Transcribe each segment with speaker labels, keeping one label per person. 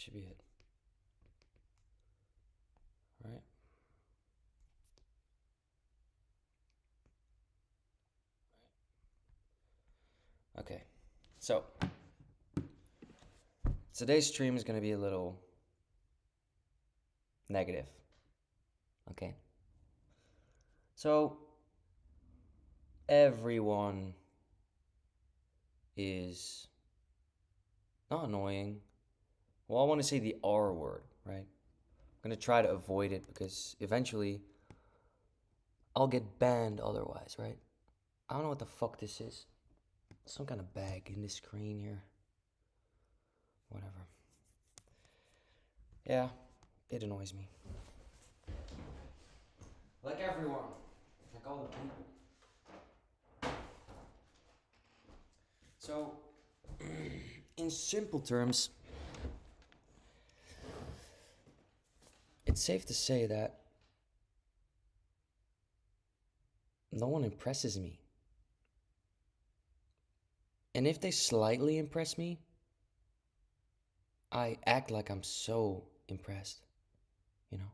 Speaker 1: should be it. Right? Okay. So, today's stream is going to be a little negative. Okay? So, everyone is not annoying. Well, I want to say the R word, right? I'm going to try to avoid it because eventually I'll get banned otherwise, right? I don't know what the fuck this is. Some kind of bag in the screen here. Whatever. Yeah, it annoys me. Like everyone. Like all the people. So, in simple terms, it's safe to say that no one impresses me. And if they slightly impress me, I act like I'm so impressed, you know?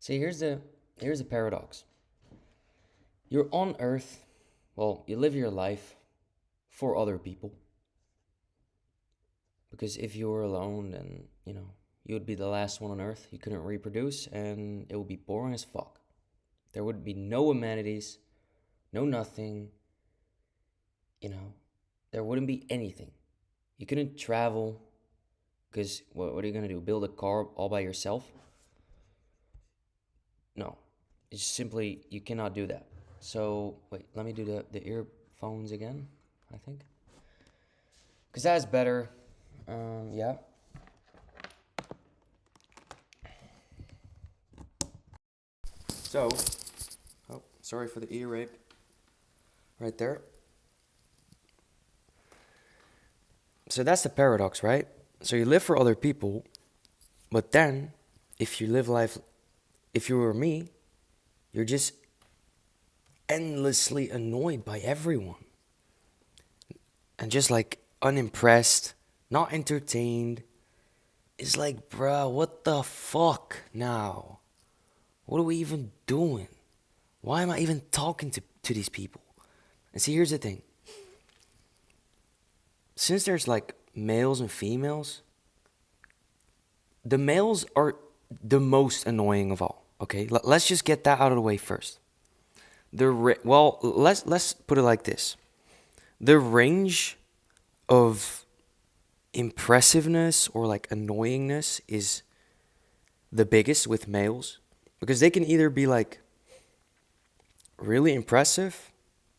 Speaker 1: See, here's the paradox. You're on Earth, well, you live your life for other people. Because if you were alone, then, you would be the last one on Earth. You couldn't reproduce, and it would be boring as fuck. There would be no amenities, no nothing, there wouldn't be anything. You couldn't travel, because what are you going to do? Build a car all by yourself? No. It's simply, you cannot do that. So, wait, let me do the earphones again, I think. Because that's better. Yeah. So, oh, sorry for the ear rape. Right there. So that's the paradox, right? So you live for other people, but then, if you live life, if you were me, you're just endlessly annoyed by everyone. And just like unimpressed, not entertained. It's like, bruh, what the fuck now? What are we even doing? Why am I even talking to these people? And see, here's the thing. Since there's like males and females, the males are the most annoying of all. Okay, let's just get that out of the way first. Well, let's put it like this: the range of impressiveness or like annoyingness is the biggest with males, because they can either be like really impressive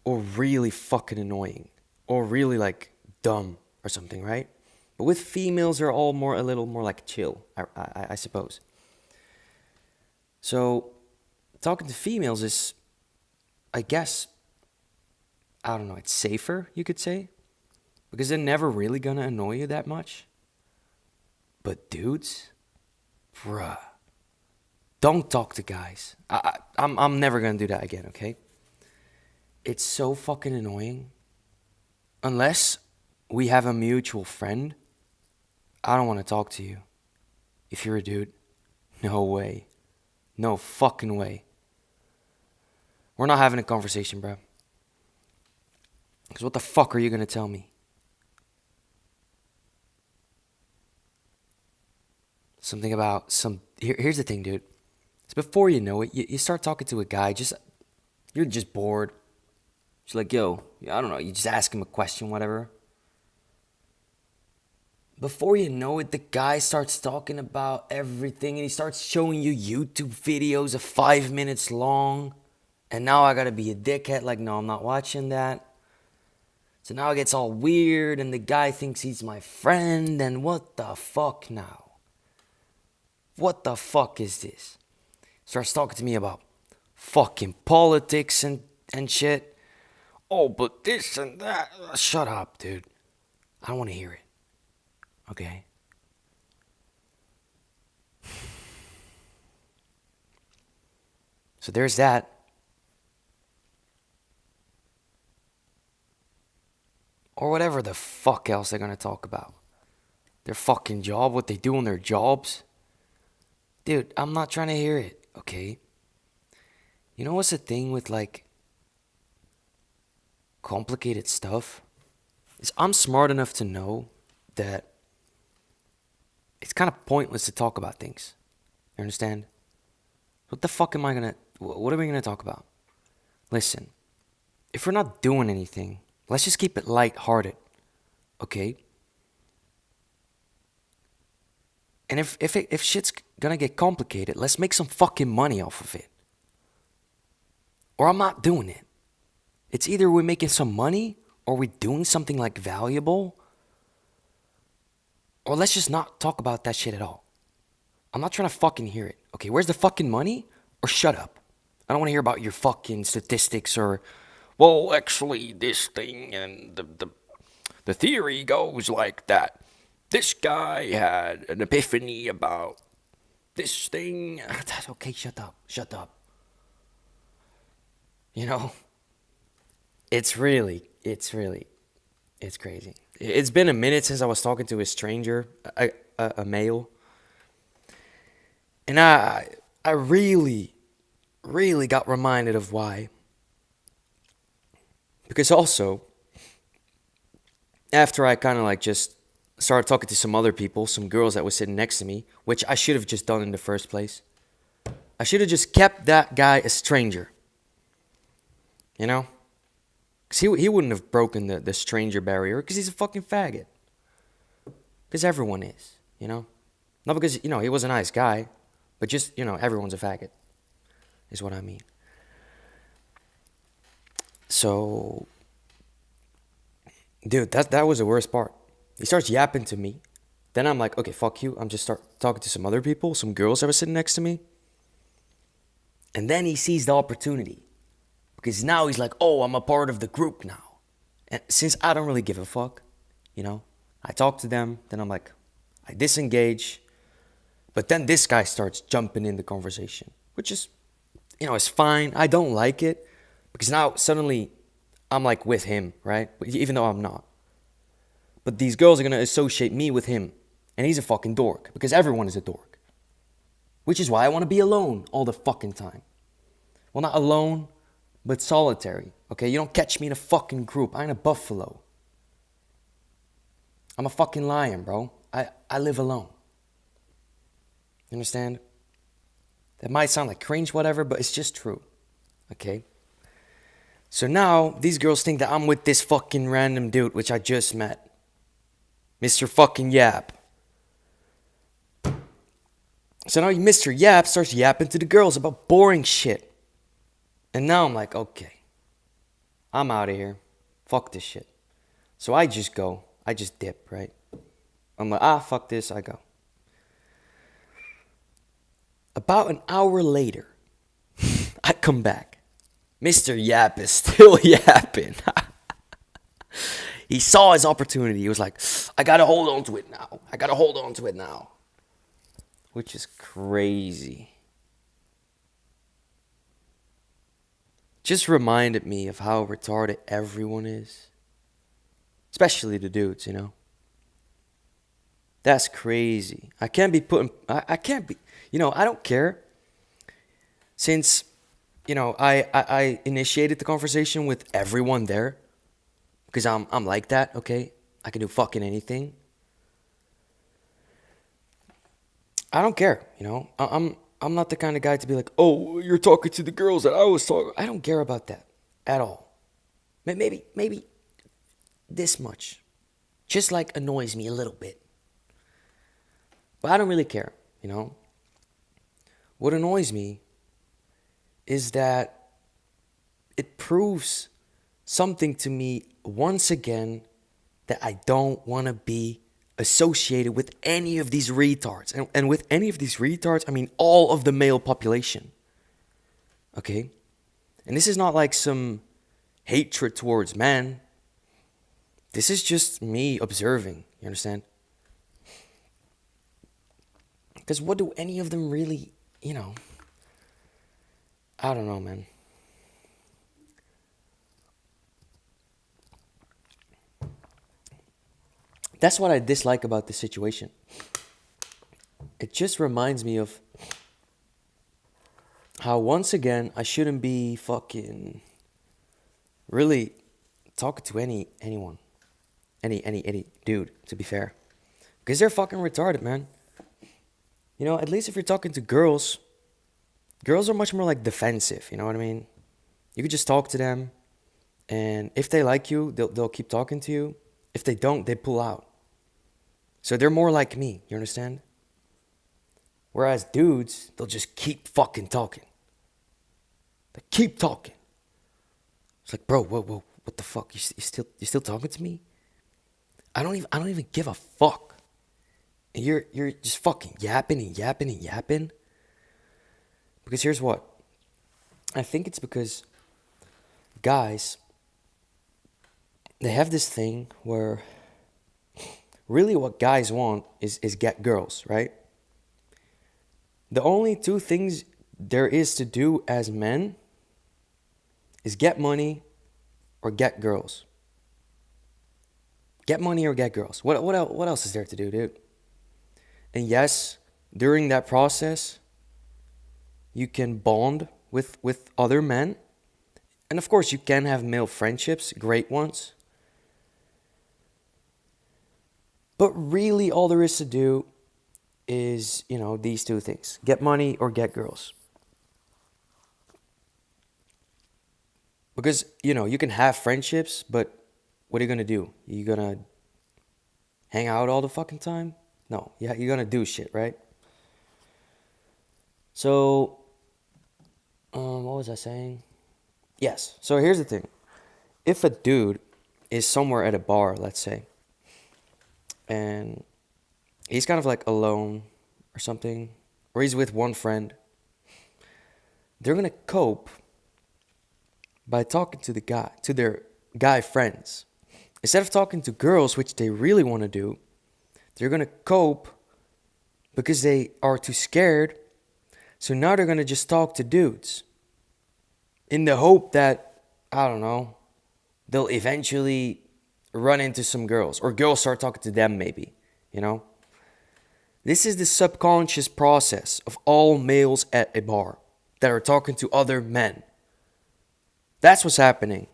Speaker 1: or really fucking annoying or really like dumb or something, right? But with females, they're all a little more like chill, I suppose. So talking to females is, I guess, I don't know, it's safer, you could say, because they're never really gonna annoy you that much. But dudes, bruh, don't talk to guys. I'm never gonna do that again, okay? It's so fucking annoying. Unless we have a mutual friend, I don't want to talk to you. If you're a dude, no way. No fucking way. We're not having a conversation, bro. Because what the fuck are you gonna tell me? Something about here's the thing, dude. It's before you know it, you start talking to a guy, you're just bored. Just like, yo, I don't know, you just ask him a question, whatever. Before you know it, the guy starts talking about everything and he starts showing you YouTube videos of 5 minutes long. And now I gotta be a dickhead, like, no, I'm not watching that. So now it gets all weird and the guy thinks he's my friend, and what the fuck now? What the fuck is this? Starts talking to me about fucking politics and shit. Oh, but this and that. Shut up, dude. I don't want to hear it. Okay? So there's that. or whatever the fuck else they're gonna talk about. Their fucking job, what they do on their jobs. Dude, I'm not trying to hear it, okay? You know what's the thing with like complicated stuff? Is I'm smart enough to know that it's kind of pointless to talk about things. You understand? What the fuck am I gonna, what are we gonna talk about? Listen, if we're not doing anything, let's just keep it lighthearted, okay? And if shit's gonna get complicated, let's make some fucking money off of it. Or I'm not doing it. It's either we're making some money or we're doing something like valuable, or let's just not talk about that shit at all. I'm not trying to fucking hear it. Okay, where's the fucking money? Or shut up. I don't want to hear about your fucking statistics or, well, actually, this thing and the theory goes like that. This guy had an epiphany about this thing. Okay, shut up. Shut up. You know, it's crazy. It's been a minute since I was talking to a stranger, a male. And I really got reminded of why. Because also, after I kind of like just started talking to some other people, some girls that were sitting next to me, which I should have just done in the first place. I should have just kept that guy a stranger. You know? Because he wouldn't have broken the stranger barrier because he's a fucking faggot. Because everyone is, you know? Not because, you know, he was a nice guy, but just, you know, everyone's a faggot, is what I mean. So, dude, that was the worst part. He starts yapping to me. Then I'm like, okay, fuck you. I'm just start talking to some other people, some girls that were sitting next to me. And then he sees the opportunity. Because now he's like, oh, I'm a part of the group now. And since I don't really give a fuck, you know, I talk to them, then I'm like, I disengage. But then this guy starts jumping in the conversation, which is, you know, it's fine. I don't like it because now suddenly I'm like with him, right? Even though I'm not. But these girls are going to associate me with him. And he's a fucking dork because everyone is a dork. Which is why I want to be alone all the fucking time. Well, not alone, but solitary. Okay, you don't catch me in a fucking group. I ain't a buffalo. I'm a fucking lion, bro. I live alone. You understand? That might sound like cringe, whatever, but it's just true. Okay? So now, these girls think that I'm with this fucking random dude, which I just met. Mr. fucking Yap. So now Mr. Yap starts yapping to the girls about boring shit. And now I'm like, okay. I'm out of here. Fuck this shit. So I just go. I just dip, right? I'm like, fuck this, I go. About an hour later, I come back. Mr. Yap is still yapping. He saw his opportunity. He was like, I gotta hold on to it now. I gotta hold on to it now. Which is crazy. Just reminded me of how retarded everyone is. Especially the dudes, you know. That's crazy. I can't be, you know, I don't care. Since, you know, I initiated the conversation with everyone there. Because I'm like that, okay? I can do fucking anything. I don't care, you know? I'm not the kind of guy to be like, oh, you're talking to the girls that I was talking. I don't care about that at all. Maybe this much. Just like annoys me a little bit. But I don't really care, you know? What annoys me is that it proves something to me once again that I don't want to be associated with any of these retards. And with any of these retards, I mean all of the male population. Okay? And this is not like some hatred towards men. This is just me observing. You understand? Because what do any of them really, you know? I don't know, man. That's what I dislike about this situation. It just reminds me of how once again I shouldn't be fucking really talking to anyone, any dude. To be fair, because they're fucking retarded, man. You know, at least if you're talking to girls, girls are much more like defensive. You know what I mean? You could just talk to them, and if they like you, they'll keep talking to you. If they don't, they pull out. So they're more like me. You understand? Whereas dudes, they'll just keep fucking talking. They keep talking. It's like, bro, whoa, what the fuck? You still talking to me? I don't even give a fuck. And you're just fucking yapping and yapping and yapping. Because here's what. I think it's because guys, they have this thing where really what guys want is get girls, right? The only two things there is to do as men is get money or get girls. Get money or get girls. What else is there to do, dude? And yes, during that process, you can bond with other men. And of course, you can have male friendships, great ones. But really, all there is to do is, these two things. Get money or get girls. Because, you can have friendships, but what are you going to do? You going to hang out all the fucking time? No, you're going to do shit, right? So, what was I saying? Yes, so here's the thing. If a dude is somewhere at a bar, let's say, and he's kind of like alone or something, or he's with one friend, they're going to cope by talking to their guy friends. Instead of talking to girls, which they really want to do, they're going to cope because they are too scared. So now they're going to just talk to dudes in the hope that, I don't know, they'll eventually run into some girls or girls start talking to them maybe, This is the subconscious process of all males at a bar that are talking to other men. That's what's happening.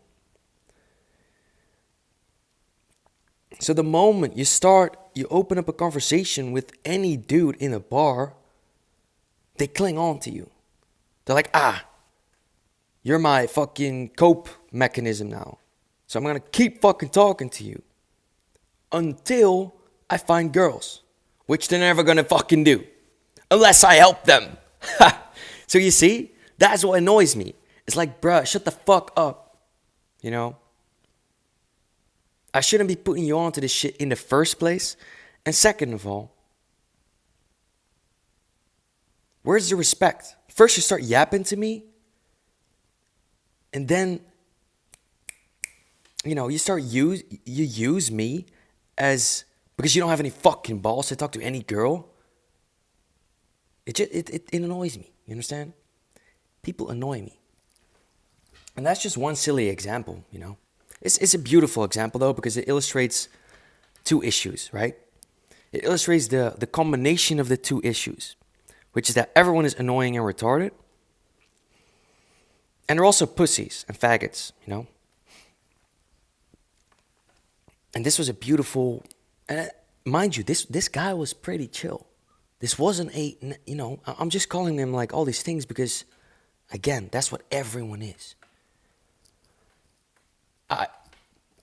Speaker 1: So the moment you open up a conversation with any dude in a bar, they cling on to you. They're like, you're my fucking cope mechanism now. So I'm going to keep fucking talking to you until I find girls, which they're never going to fucking do unless I help them. So you see, that's what annoys me. It's like, bruh, shut the fuck up. I shouldn't be putting you onto this shit in the first place. And second of all, where's the respect? First you start yapping to me, and then, you use me as, because you don't have any fucking balls to talk to any girl. It annoys me. You understand? People annoy me. And that's just one silly example, It's a beautiful example, though, because it illustrates two issues, right? It illustrates the combination of the two issues, which is that everyone is annoying and retarded, and they're also pussies and faggots, And this was a beautiful, and mind you, this guy was pretty chill. This wasn't I'm just calling him like all these things because, again, that's what everyone is.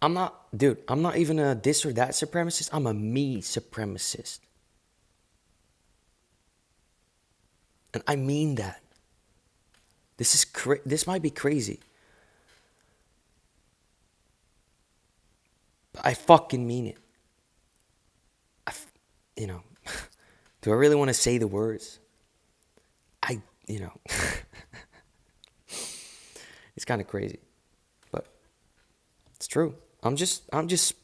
Speaker 1: I'm not even a this or that supremacist. I'm a me supremacist. And I mean that. This might be crazy. But I fucking mean it. Do I really want to say the words? It's kind of crazy. But it's true. I'm just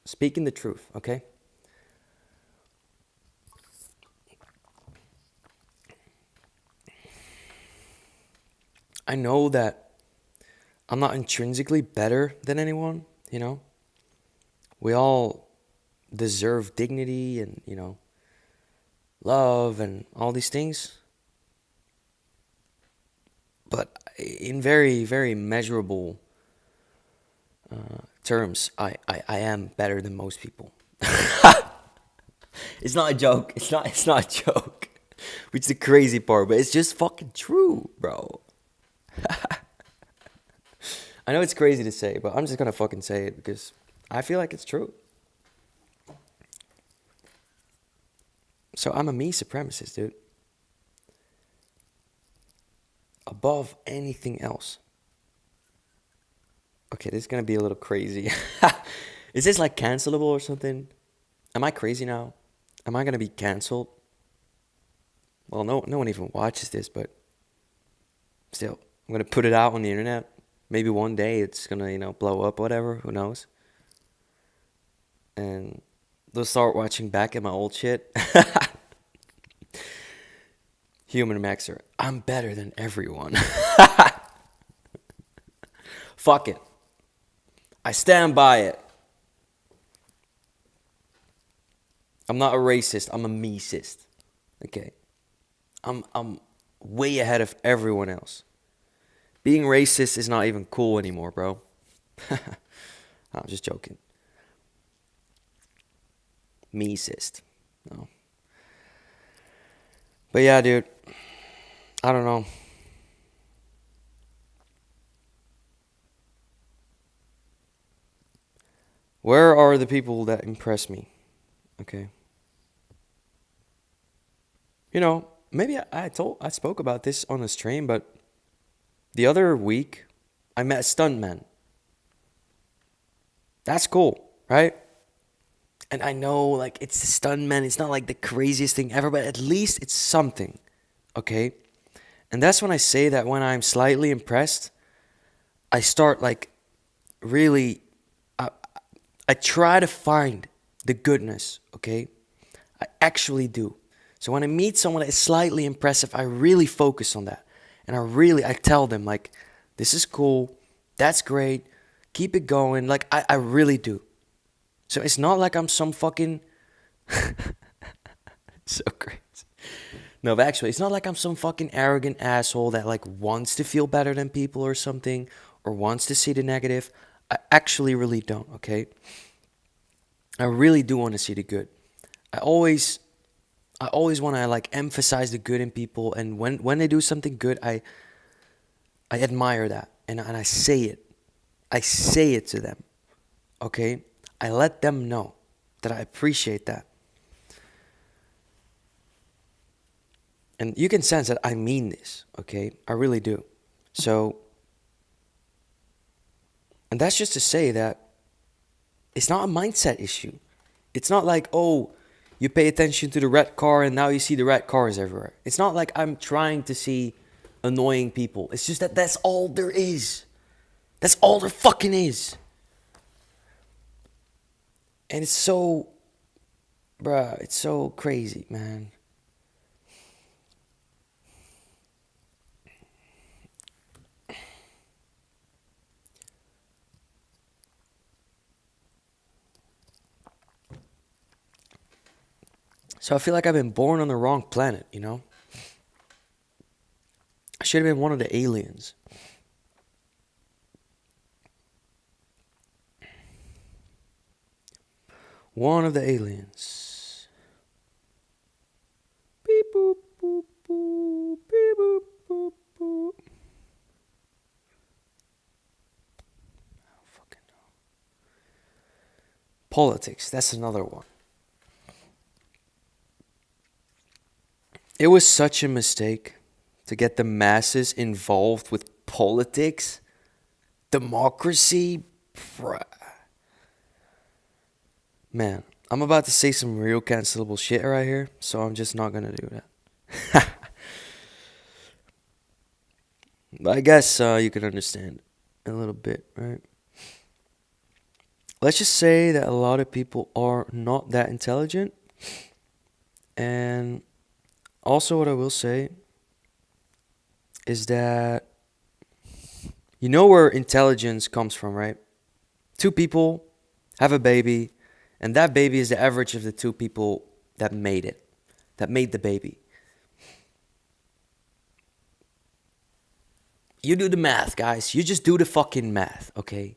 Speaker 1: speaking the truth, okay? I know that I'm not intrinsically better than anyone, We all deserve dignity and, love and all these things. But in very, very measurable terms, I am better than most people. It's not a joke. It's not a joke. Which is the crazy part, but it's just fucking true, bro. I know it's crazy to say, but I'm just gonna fucking say it because I feel like it's true. So I'm a me supremacist, dude. Above anything else. Okay, this is gonna be a little crazy. Is this like cancelable or something? Am I crazy now? Am I gonna be canceled? Well, no one even watches this, but still, I'm gonna put it out on the internet. Maybe one day it's gonna, blow up, whatever. Who knows? And they'll start watching back at my old shit. Human Maxer, I'm better than everyone. Fuck it. I stand by it. I'm not a racist. I'm a me-cist. Okay. I'm way ahead of everyone else. Being racist is not even cool anymore, bro. I'm just joking. Me-cist. No. But yeah, dude. I don't know. Where are the people that impress me? Okay. Maybe I spoke about this on the stream, but the other week I met a stuntman. That's cool, right? And I know like it's a stuntman, it's not like the craziest thing ever, but at least it's something. Okay? And that's when I say that when I'm slightly impressed, I start like really I, I try to find the goodness, okay? I actually do. So when I meet someone that is slightly impressive, I really focus on that. And I tell them, like, this is cool. That's great. Keep it going. Like, I really do. So it's not like I'm some fucking. So crazy. No, but actually, it's not like I'm some fucking arrogant asshole that, like, wants to feel better than people or something, or wants to see the negative. I actually really don't, okay? I really do want to see the good. I always want to like emphasize the good in people, and when they do something good, I admire that, and I say it. I say it to them. Okay? I let them know that I appreciate that. And you can sense that I mean this, okay? I really do. So, and that's just to say that it's not a mindset issue. It's not like, oh, you pay attention to the red car and now you see the red cars everywhere. It's not like I'm trying to see annoying people. It's just that that's all there is. That's all there fucking is. And it's so, bruh, it's so crazy, man. So I feel like I've been born on the wrong planet, you know? I should have been one of the aliens. One of the aliens. Beep boop boop boop. Beep boop boop boop. I don't fucking know. Politics, that's another one. It was such a mistake to get the masses involved with politics, democracy. Bruh. Man, I'm about to say some real cancelable shit right here, so I'm just not gonna do that. But I guess you can understand a little bit, right? Let's just say that a lot of people are not that intelligent. And also, what I will say is that you know where intelligence comes from, right? Two people have a baby, And that baby is the average of the two people that made it, that made the baby. You do the math, guys. You just do the fucking math, okay?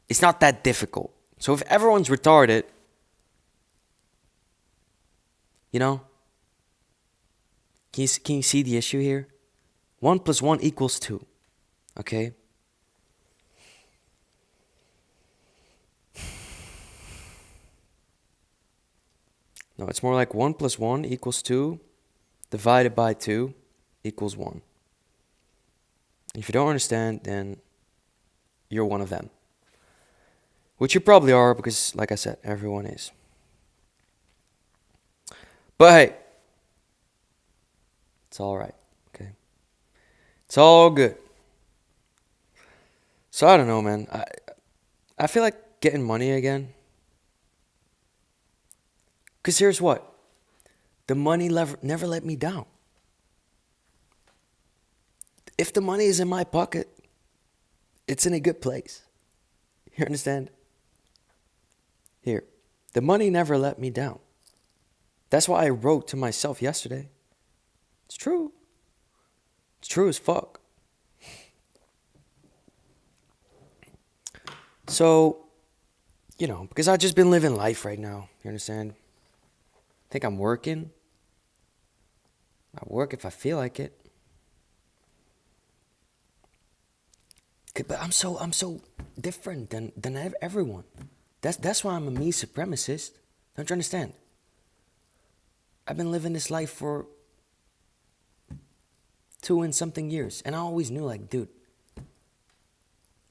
Speaker 1: It's not that difficult. So if everyone's retarded, you know, can you see the issue here? 1 plus 1 equals 2, okay? No, it's more like 1 plus 1 equals 2 divided by 2 equals 1. If you don't understand, then you're one of them. Which you probably are because, like I said, everyone is. But hey, it's all right, okay? It's all good. So I don't know, man. I feel like getting money again. Because here's what. The money never let me down. If the money is in my pocket, it's in a good place. You understand? Here, the money never let me down. That's why I wrote to myself yesterday. It's true. It's true as fuck. So, you know, because I've just been living life right now. You understand? I think I'm working. I work if I feel like it. But I'm so different than everyone. That's why I'm a me supremacist. Don't you understand? I've been living this life for 2 and something years, and I always knew, like, dude,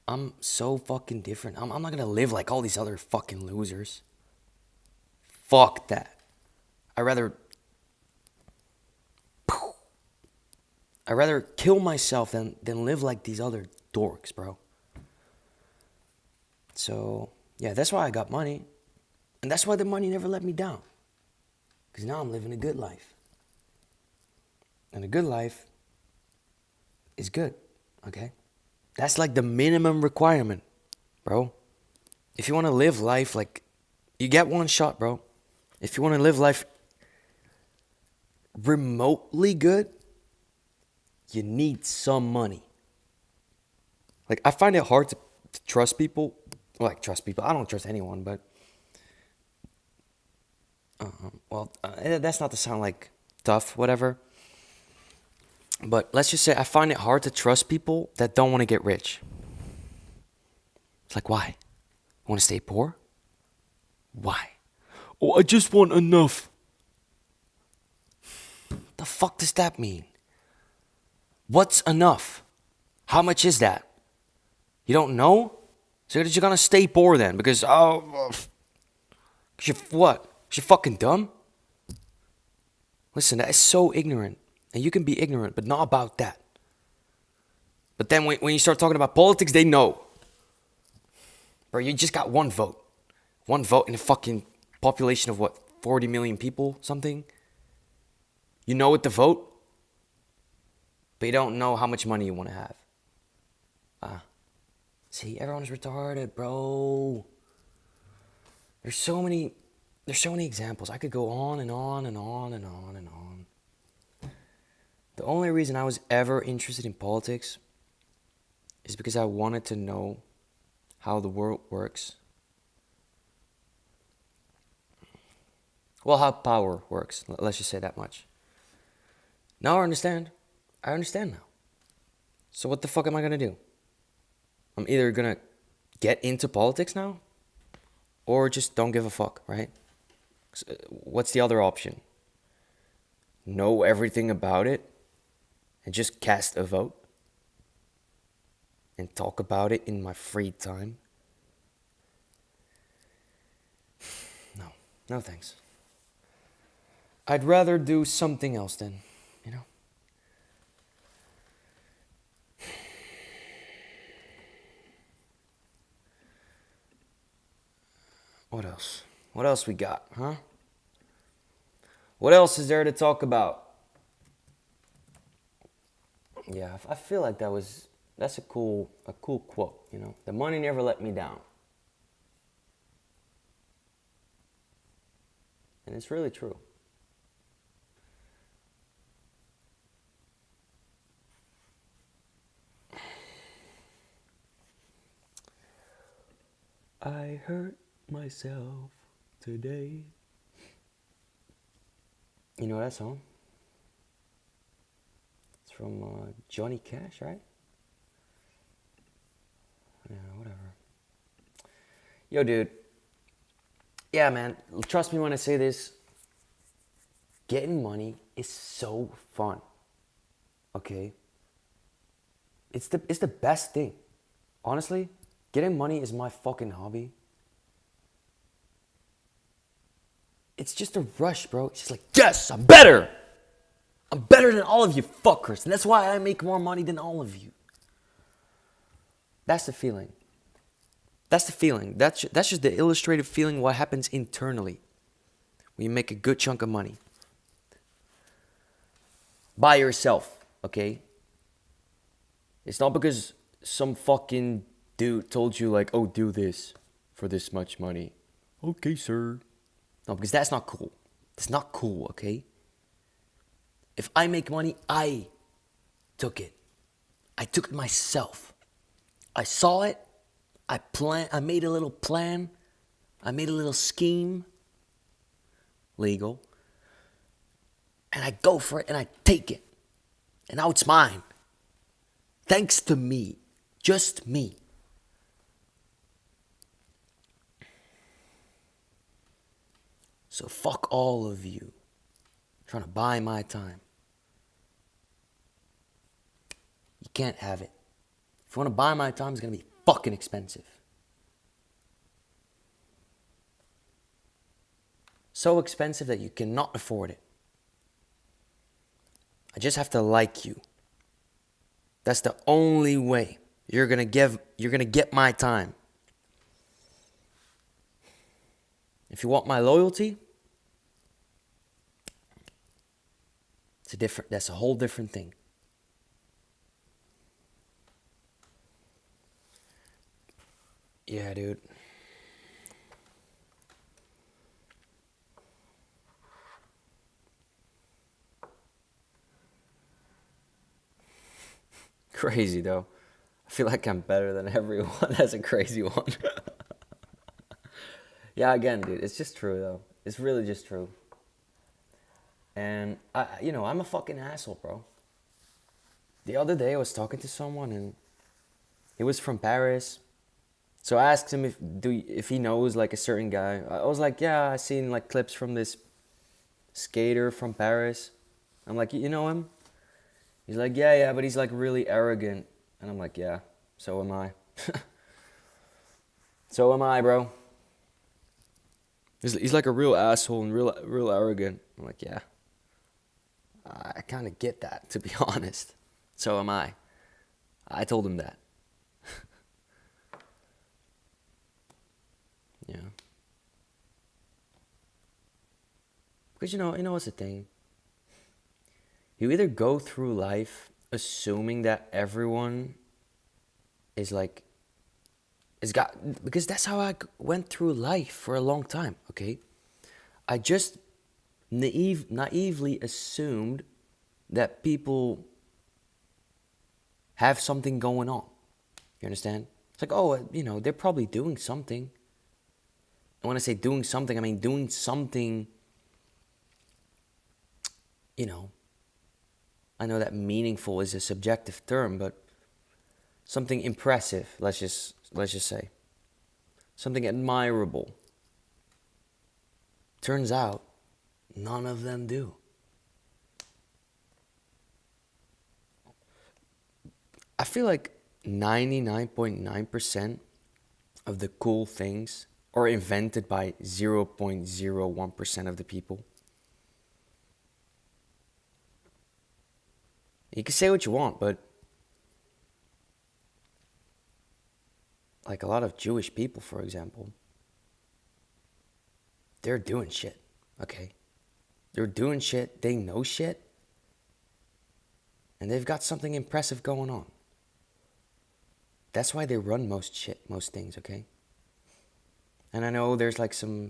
Speaker 1: I'm so fucking different. I'm not gonna live like all these other fucking losers. Fuck that. I'd rather kill myself than live like these other dorks, bro. So, yeah, that's why I got money. And that's why the money never let me down. Because now I'm living a good life. And a good life is good, okay? That's like the minimum requirement, bro. If you want to live life like, you get one shot, bro. If you want to live life remotely good, you need some money. Like, I find it hard to trust people. Trust people. I don't trust anyone, but that's not to sound like tough, whatever. But let's just say I find it hard to trust people that don't want to get rich. It's like, why? Want to stay poor? Why? Oh, I just want enough. The fuck does that mean? What's enough? How much is that? You don't know? So you're gonna stay poor then because, you what? You fucking dumb? Listen, that is so ignorant. And you can be ignorant, but not about that. But then when you start talking about politics, they know. Bro, you just got one vote. One vote in a fucking population of what? 40 million people? Something? You know what to vote? But you don't know how much money you want to have. See, everyone's retarded, bro. There's so many examples. I could go on and on and on and on and on. The only reason I was ever interested in politics is because I wanted to know how the world works. Well, how power works. Let's just say that much. Now I understand. I understand now. So what the fuck am I gonna do? I'm either gonna get into politics now, or just don't give a fuck, right? What's the other option? Know everything about it and just cast a vote and talk about it in my free time? No thanks. I'd rather do something else then, you know? What else? What else we got, huh? What else is there to talk about? Yeah, I feel like that's a cool quote, you know? The money never let me down. And it's really true. I hurt myself today. You know that song? It's from Johnny Cash, right? Yeah, whatever. Yo, dude. Yeah, man. Trust me when I say this. Getting money is so fun. Okay? It's the best thing. Honestly, getting money is my fucking hobby. It's just a rush, bro. It's just like, yes, I'm better. I'm better than all of you fuckers. And that's why I make more money than all of you. That's the feeling. That's the feeling. That's just the illustrative feeling what happens internally when you make a good chunk of money. By yourself, okay? It's not because some fucking dude told you like, oh, do this for this much money. Okay, sir. No, because that's not cool. It's not cool, okay? If I make money, I took it. I took it myself. I saw it. I made a little plan. I made a little scheme. Legal. And I go for it and I take it. And now it's mine. Thanks to me. Just me. So fuck all of you trying to buy my time. You can't have it. If you want to buy my time, it's going to be fucking expensive. So expensive that you cannot afford it. I just have to like you. That's the only way you're gonna get my time. If you want my loyalty, that's a whole different thing. Yeah, dude. Crazy though. I feel like I'm better than everyone. That's a crazy one. Yeah, again, dude, it's just true though. It's really just true. And I'm a fucking asshole, bro. The other day I was talking to someone and he was from Paris. So I asked him if he knows like a certain guy. I was like, yeah, I seen like clips from this skater from Paris. I'm like, you know him? He's like, yeah, but he's like really arrogant. And I'm like, yeah, so am I. So am I, bro. He's like a real asshole and real arrogant. I'm like, yeah. I kind of get that, to be honest. So am I. I told him that. Yeah. Because you know what's the thing? You either go through life assuming that everyone is like because that's how I went through life for a long time, okay? I just naively assumed that people have something going on. You understand? It's like, oh, they're probably doing something. And when I say doing something, I mean doing something, I know that meaningful is a subjective term, but something impressive, let's just say. Something admirable. Turns out, none of them do. I feel like 99.9% of the cool things are invented by 0.01% of the people. You can say what you want, but like a lot of Jewish people, for example, they're doing shit, okay? They're doing shit, they know shit, and they've got something impressive going on. That's why they run most things, okay? And I know there's like some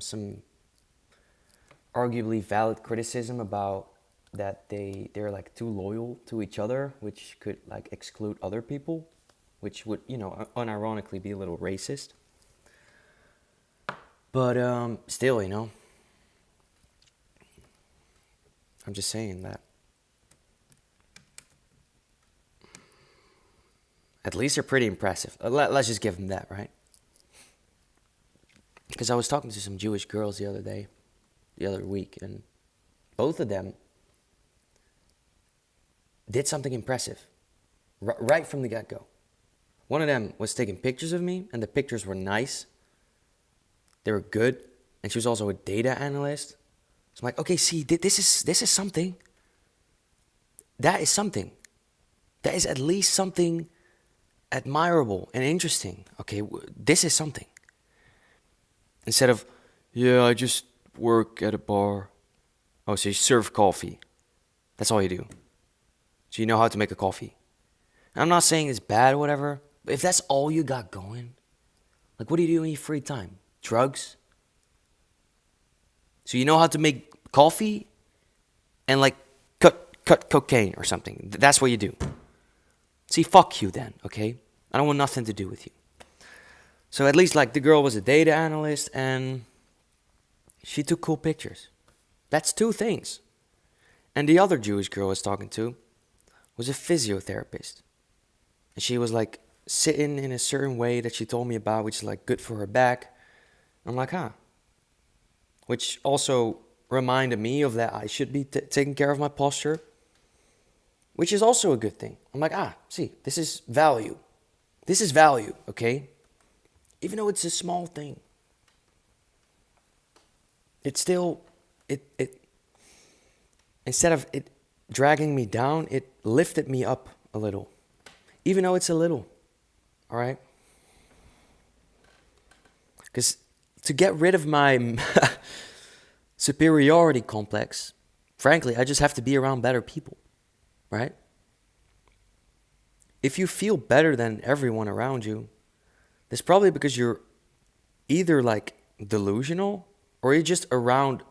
Speaker 1: arguably valid criticism about that they're like too loyal to each other, which could like exclude other people, which would, unironically be a little racist. But still, I'm just saying that at least they're pretty impressive. Let's just give them that, right? Because I was talking to some Jewish girls the other week, and both of them did something impressive right from the get-go. One of them was taking pictures of me, and the pictures were nice. They were good, and she was also a data analyst. So I'm like, okay, see, this is something. That is something. That is at least something admirable and interesting. Okay, this is something. Instead of, yeah, I just work at a bar. Oh, so you serve coffee. That's all you do. So you know how to make a coffee. And I'm not saying it's bad or whatever, but if that's all you got going, like what do you do in your free time? Drugs? So you know how to make coffee and like cut cocaine or something. That's what you do. See, fuck you then, okay? I don't want nothing to do with you. So at least like the girl was a data analyst and she took cool pictures. That's two things. And the other Jewish girl I was talking to was a physiotherapist. And she was like sitting in a certain way that she told me about, which is like good for her back. I'm like, huh. Which also reminded me of that I should be taking care of my posture, which is also a good thing. I'm like, see, this is value. This is value, okay? Even though it's a small thing. It's still, it instead of it dragging me down, it lifted me up a little. Even though it's a little, all right? Because to get rid of my superiority complex, frankly, I just have to be around better people, right? If you feel better than everyone around you, that's probably because you're either like delusional or you're just around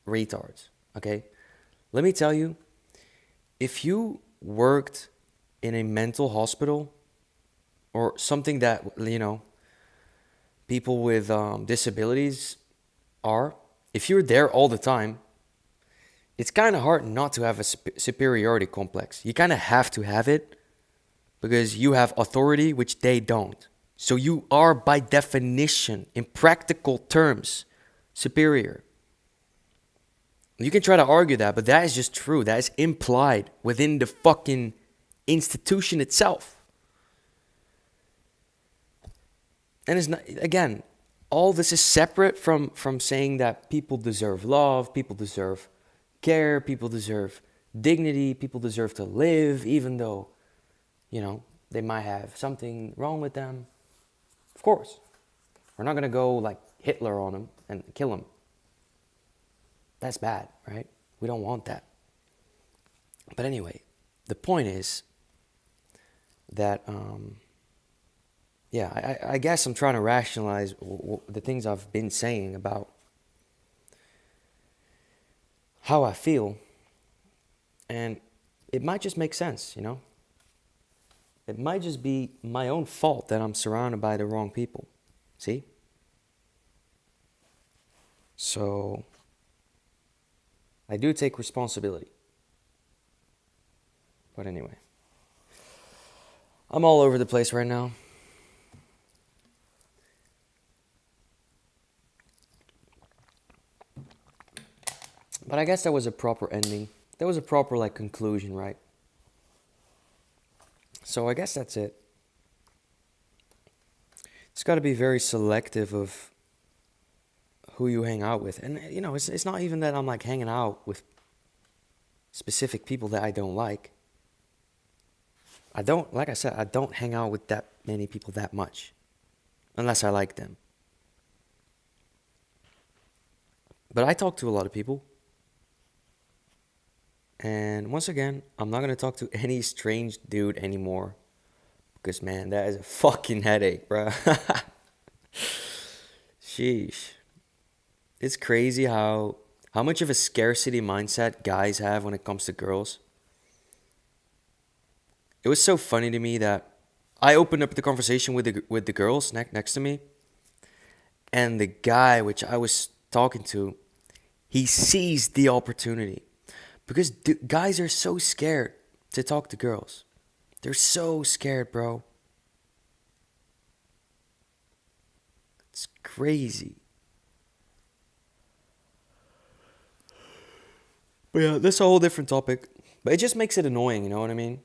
Speaker 1: retards, okay? Let me tell you, if you worked in a mental hospital or something that, people with disabilities are, if you're there all the time, it's kind of hard not to have a superiority complex. You kind of have to have it because you have authority, which they don't. So you are, by definition, in practical terms, superior. You can try to argue that, but that is just true. That is implied within the fucking institution itself. And it's not, again, all this is separate from saying that people deserve love, people deserve care, people deserve dignity, people deserve to live, even though, they might have something wrong with them. Of course. We're not going to go like Hitler on them and kill them. That's bad, right? We don't want that. But anyway, the point is that, I guess I'm trying to rationalize the things I've been saying about how I feel. And it might just make sense, It might just be my own fault that I'm surrounded by the wrong people. See? So, I do take responsibility. But anyway, I'm all over the place right now. But I guess that was a proper ending. That was a proper conclusion, right? So I guess that's it. It's got to be very selective of who you hang out with. And, it's not even that I'm hanging out with specific people that I don't like. Like I said, I don't hang out with that many people that much. Unless I like them. But I talk to a lot of people. And once again, I'm not going to talk to any strange dude anymore. Because, man, that is a fucking headache, bro. Sheesh. It's crazy how how much of a scarcity mindset guys have when it comes to girls. It was so funny to me that I opened up the conversation with the girls next to me, and the guy which I was talking to, he seized the opportunity because guys are so scared to talk to girls. They're so scared, bro. It's crazy. But yeah, that's a whole different topic. But it just makes it annoying, you know what I mean?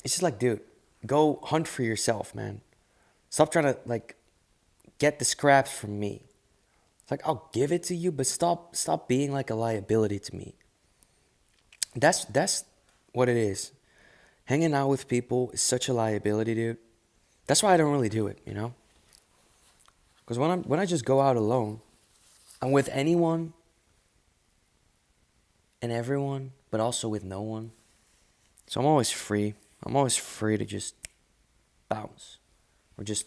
Speaker 1: It's just like, dude, go hunt for yourself, man. Stop trying to like get the scraps from me. It's like I'll give it to you, but stop being like a liability to me. That's what it is. Hanging out with people is such a liability, dude. That's why I don't really do it, you know? Because when I just go out alone, I'm with anyone and everyone, but also with no one. So I'm always free. I'm always free to just bounce or just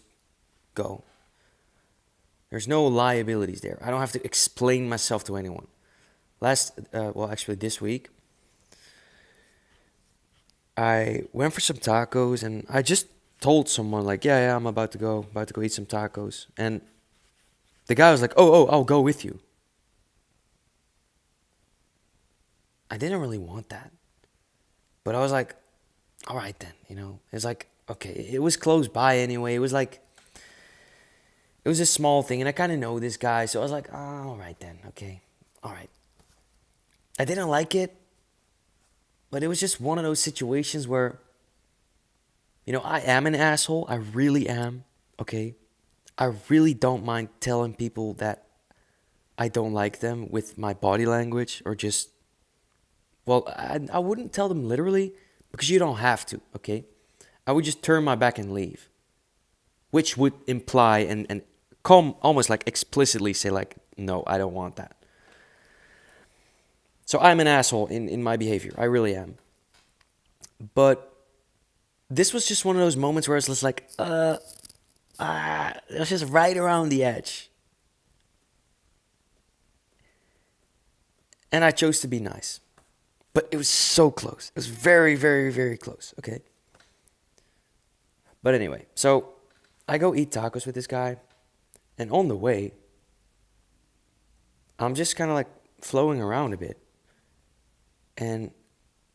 Speaker 1: go. There's no liabilities there. I don't have to explain myself to anyone. Actually this week, I went for some tacos and I just told someone like, yeah, I'm about to go eat some tacos. And the guy was like, oh, I'll go with you. I didn't really want that. But I was like, all right then, you know. It's like, okay, it was close by anyway. It was a small thing and I kind of know this guy. So I was like, oh, all right then, okay, all right. I didn't like it, but it was just one of those situations where, you know, I am an asshole. I really am, okay? I really don't mind telling people that I don't like them with my body language or just, well, I wouldn't tell them literally because you don't have to, okay? I would just turn my back and leave, which would imply and come almost like explicitly say like, no, I don't want that. So I'm an asshole in my behavior. I really am. But this was just one of those moments where it's just like, it was just right around the edge. And I chose to be nice. But it was so close. It was very, very, very close, okay? But anyway, so I go eat tacos with this guy. And on the way, I'm just kind of like flowing around a bit. And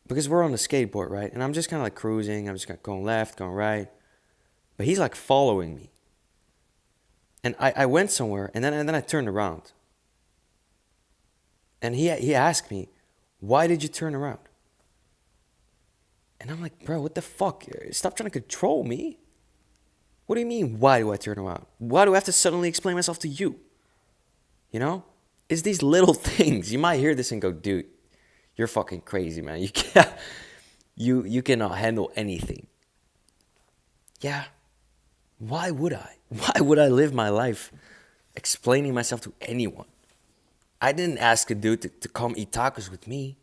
Speaker 1: because we're on the skateboard, right? And I'm just kind of like cruising. I'm just going left, going right. But he's like following me. And I went somewhere and then I turned around. And he asked me, why did you turn around? And I'm like, bro, what the fuck? Stop trying to control me. What do you mean, why do I turn around? Why do I have to suddenly explain myself to you? You know? It's these little things. You might hear this and go, dude, you're fucking crazy, man. You can't, you cannot handle anything. Yeah. Why would I? Why would I live my life explaining myself to anyone? I didn't ask a dude to come eat tacos with me.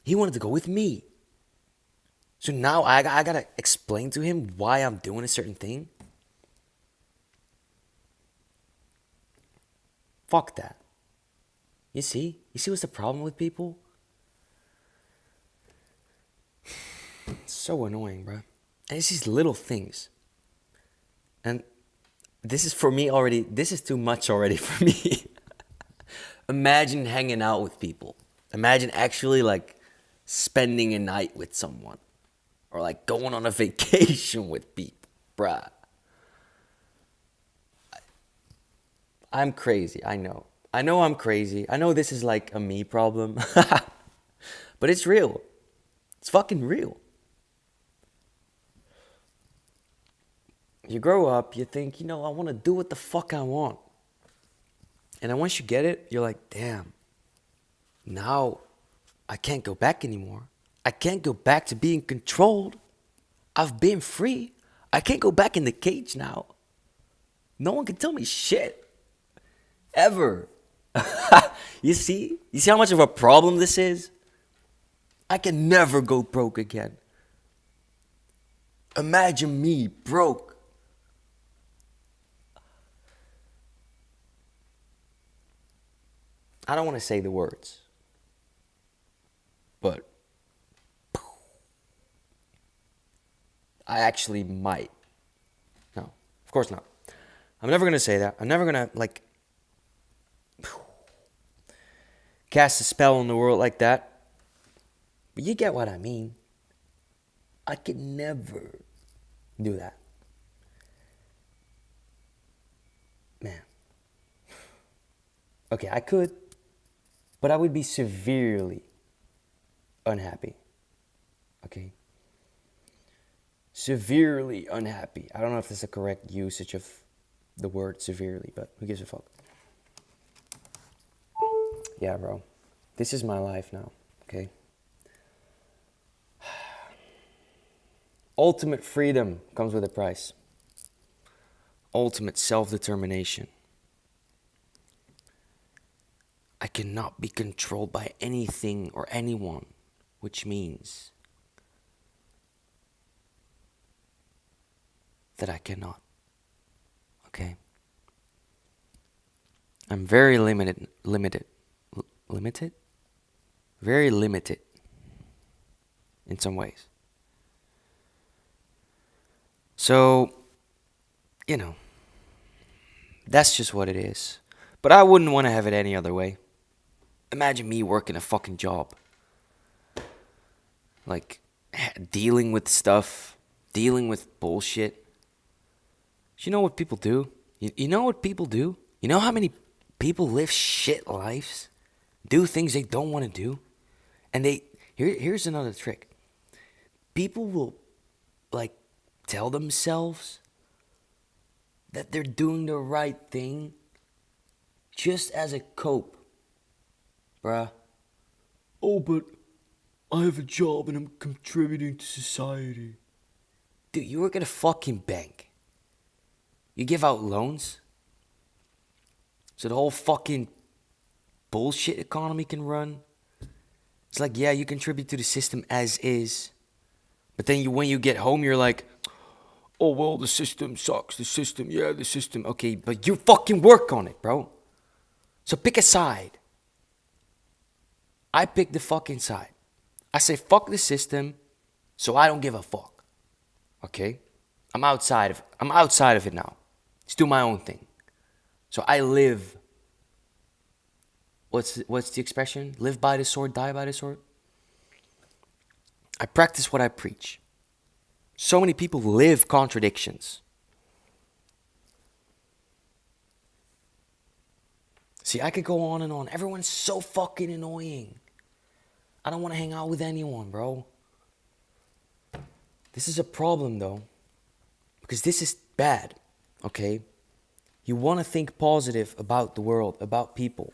Speaker 1: He wanted to go with me. So now I gotta explain to him why I'm doing a certain thing? Fuck that. You see? You see what's the problem with people? It's so annoying, bro. And it's these little things. And this is for me already, this is too much already for me. Imagine hanging out with people. Imagine actually like spending a night with someone. Or like going on a vacation with people. Bruh. I'm crazy, I know. I know I'm crazy. I know this is like a me problem. But it's real. It's fucking real. You grow up, you think, you know, I want to do what the fuck I want. And then once you get it, you're like, damn, now I can't go back anymore. I can't go back to being controlled. I've been free. I can't go back in the cage now. No one can tell me shit. Ever. You see? You see how much of a problem this is? I can never go broke again. Imagine me broke. I don't want to say the words, but I actually might. No, of course not. I'm never going to say that. I'm never going to, like, cast a spell on the world like that. But you get what I mean. I could never do that. Man. Okay, I could, but I would be severely unhappy. Okay? Severely unhappy. I don't know if that's the correct usage of the word severely, but who gives a fuck? Yeah, bro. This is my life now, okay? Ultimate freedom comes with a price. Ultimate self-determination. I cannot be controlled by anything or anyone, which means that I cannot. Okay? I'm very limited? Very limited in some ways. So, you know, that's just what it is. But I wouldn't want to have it any other way. Imagine me working a fucking job. Like, dealing with stuff, dealing with bullshit. You know what people do? You know what people do? You know how many people live shit lives? Do things they don't want to do? And here's another trick. People will, like, tell themselves that they're doing the right thing just as a cope. Bruh. Oh, but I have a job and I'm contributing to society. Dude, you work at a fucking bank. You give out loans so the whole fucking bullshit economy can run. It's like, yeah, you contribute to the system as is. But then when you get home, you're like, oh, well, the system sucks. The system. Okay, but you fucking work on it, bro. So pick a side. I pick the fucking side. I say, fuck the system, so I don't give a fuck. Okay? I'm outside of it now. Just do my own thing. So I live. What's the expression? Live by the sword, die by the sword. I practice what I preach. So many people live contradictions. See, I could go on and on. Everyone's so fucking annoying. I don't want to hang out with anyone, bro. This is a problem, though. Because this is bad, okay? You want to think positive about the world, about people.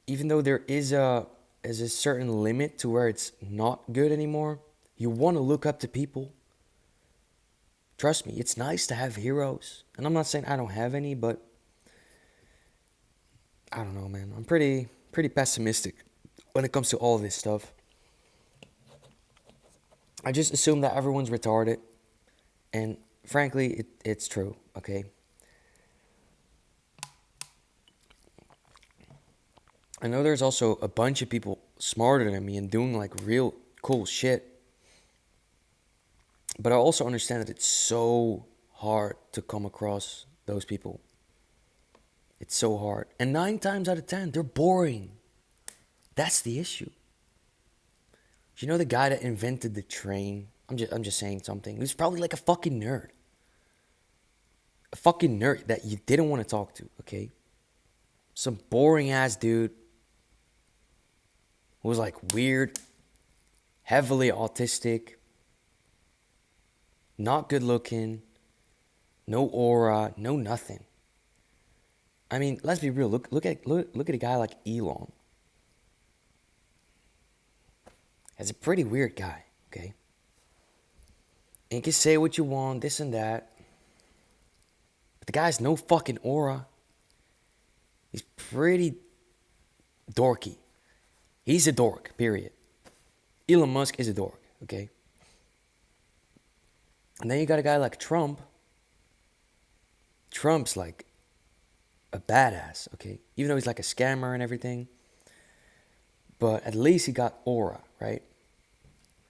Speaker 1: Even though there is a certain limit to where it's not good anymore, you want to look up to people. Trust me, it's nice to have heroes. And I'm not saying I don't have any, but I don't know, man. I'm pretty pessimistic when it comes to all this stuff. I just assume that everyone's retarded. And frankly, it's true, okay? I know there's also a bunch of people smarter than me and doing like real cool shit. But I also understand that it's so hard to come across those people. It's so hard. And 9 times out of 10, they're boring. That's the issue. You know the guy that invented the train? I'm just saying something. He was probably like a fucking nerd. A fucking nerd that you didn't want to talk to, okay? Some boring ass dude who was like weird, heavily autistic, not good looking, no aura, no nothing. I mean, let's be real. Look at a guy like Elon. He's a pretty weird guy, okay? And you can say what you want, this and that. But the guy has no fucking aura. He's pretty dorky. He's a dork, period. Elon Musk is a dork, okay? And then you got a guy like Trump. Trump's like a badass, okay? Even though he's like a scammer and everything, but at least he got aura, right?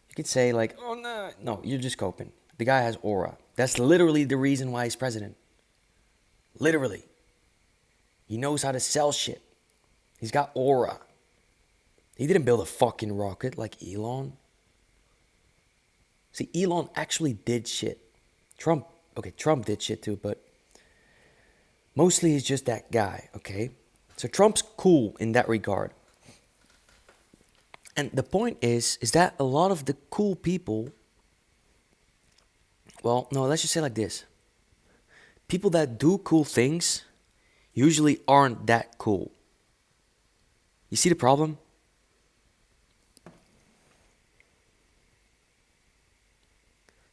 Speaker 1: You could say like, oh no, no, you're just coping. The guy has aura. That's literally the reason why he's president. Literally. He knows how to sell shit. He's got aura. He didn't build a fucking rocket like Elon. See, Elon actually did shit. Trump did shit too, but mostly he's just that guy, okay? So Trump's cool in that regard. And the point is that a lot of the cool people, well, no, let's just say like this. People that do cool things usually aren't that cool. You see the problem?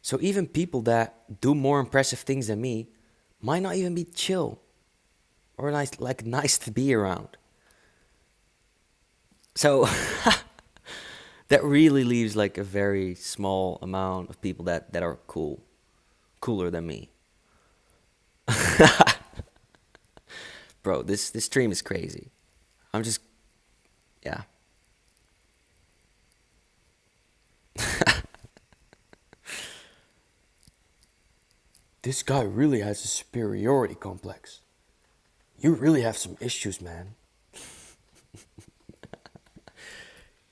Speaker 1: So even people that do more impressive things than me might not even be chill or nice to be around. So that really leaves like a very small amount of people that are cooler than me. Bro, this stream is crazy. I'm just, yeah. This guy really has a superiority complex. You really have some issues, man.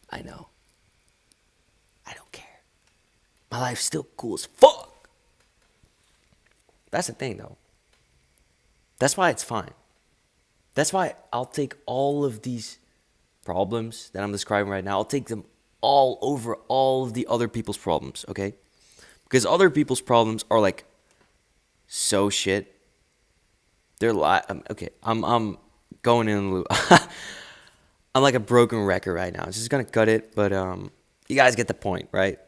Speaker 1: I know. I don't care. My life's still cool as fuck. That's the thing, though. That's why it's fine. That's why I'll take all of these problems that I'm describing right now, I'll take them all over all of the other people's problems, okay? Because other people's problems are like so shit. They're okay. I'm going in the loop. I'm like a broken record right now. I'm just gonna cut it, but you guys get the point, right?